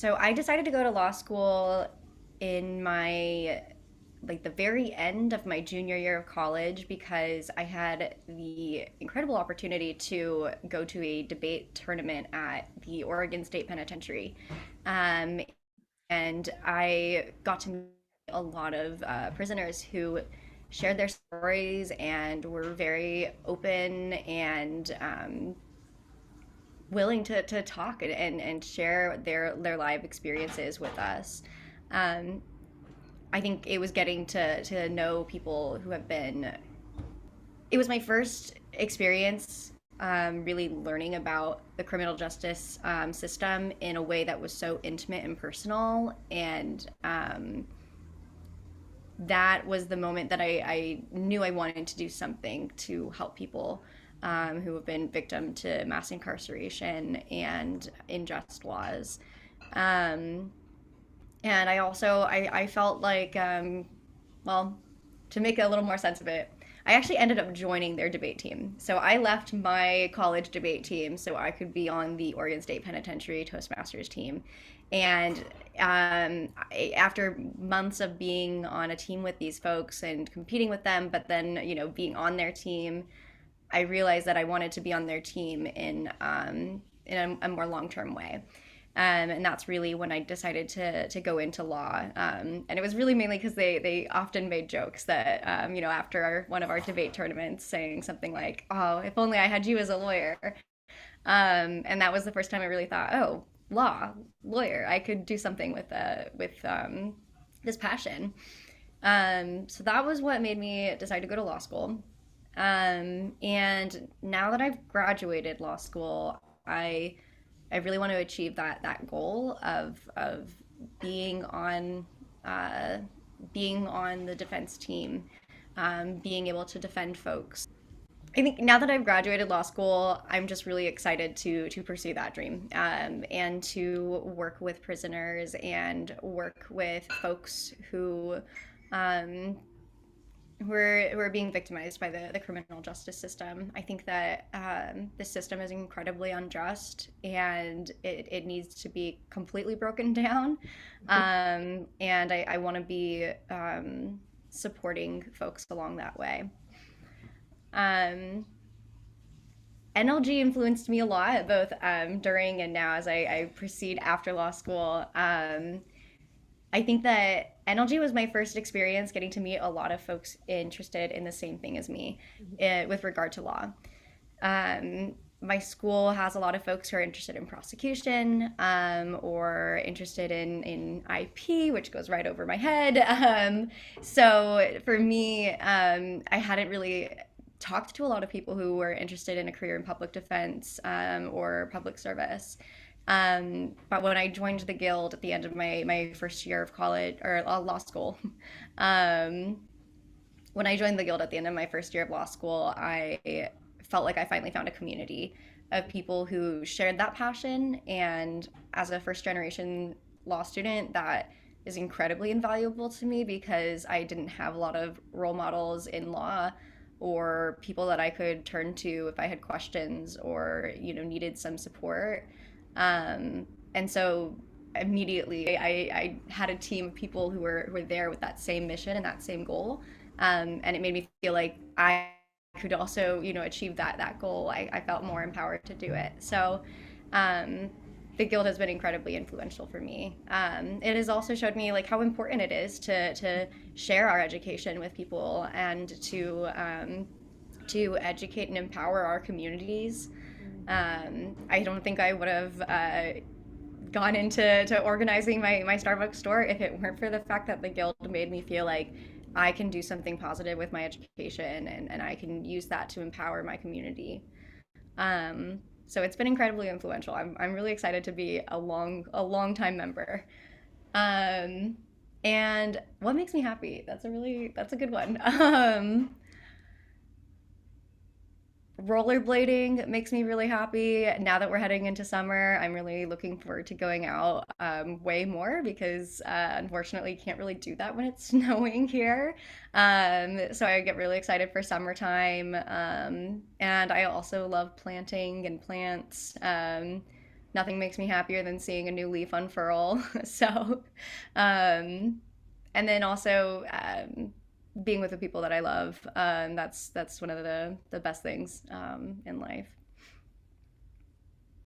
So I decided to go to law school in my the very end of my junior year of college because I had the incredible opportunity to go to a debate tournament at the Oregon State Penitentiary. Um, and I got to meet a lot of prisoners who shared their stories and were very open and willing to talk and share their live experiences with us. Um, I think it was getting to know people who have been. It was my first experience really learning about the criminal justice system in a way that was so intimate and personal. And that was the moment that I knew I wanted to do something to help people who have been victim to mass incarceration and unjust laws. Um, and I felt like, well, to make a little more sense of it, I actually ended up joining their debate team. So I left my college debate team so I could be on the Oregon State Penitentiary Toastmasters team. And after months of being on a team with these folks and competing with them, but then, being on their team, I realized that I wanted to be on their team in a more long term way. And that's really when I decided to go into law. And it was really mainly because they often made jokes that, after one of our debate tournaments, saying something like, "Oh, if only I had you as a lawyer." And that was the first time I really thought, "Oh, law, lawyer, I could do something with this passion." So that was what made me decide to go to law school. And now that I've graduated law school, I really want to achieve that goal of being on uh, being on the defense team, being able to defend folks. I think now that I've graduated law school, I'm just really excited to pursue that dream, and to work with prisoners and work with folks um, who are being victimized by the criminal justice system. I think that the system is incredibly unjust and it needs to be completely broken down. And I want to be supporting folks along that way. Um, NLG influenced me a lot, both during and now as I proceed after law school. I think that NLG was my first experience getting to meet a lot of folks interested in the same thing as me with regard to law. My school has a lot of folks who are interested in prosecution or interested in IP, which goes right over my head. So for me, I hadn't really talked to a lot of people who were interested in a career in public defense or public service. But when I joined the guild at the end of my first year of college or law school, um, when I joined the guild at the end of my first year of law school, I felt like I finally found a community of people who shared that passion. And as a first generation law student, that is incredibly invaluable to me because I didn't have a lot of role models in law or people that I could turn to if I had questions or needed some support. And so immediately I had a team of people who were there with that same mission and that same goal. And it made me feel like I could also, achieve that goal. I felt more empowered to do it. So the guild has been incredibly influential for me. It has also showed me like how important it is to share our education with people and to educate and empower our communities. I don't think I would have gone into organizing my Starbucks store if it weren't for the fact that the guild made me feel like I can do something positive with my education and I can use that to empower my community. So it's been incredibly influential. I'm really excited to be a long time member. Um, and what makes me happy? That's a good one. Rollerblading makes me really happy. Now that we're heading into summer, I'm really looking forward to going out way more because unfortunately, you can't really do that when it's snowing here. So I get really excited for summertime. And I also love planting and plants. Nothing makes me happier than seeing a new leaf unfurl. So, um, and then also being with the people that I love. That's one of the best things in life.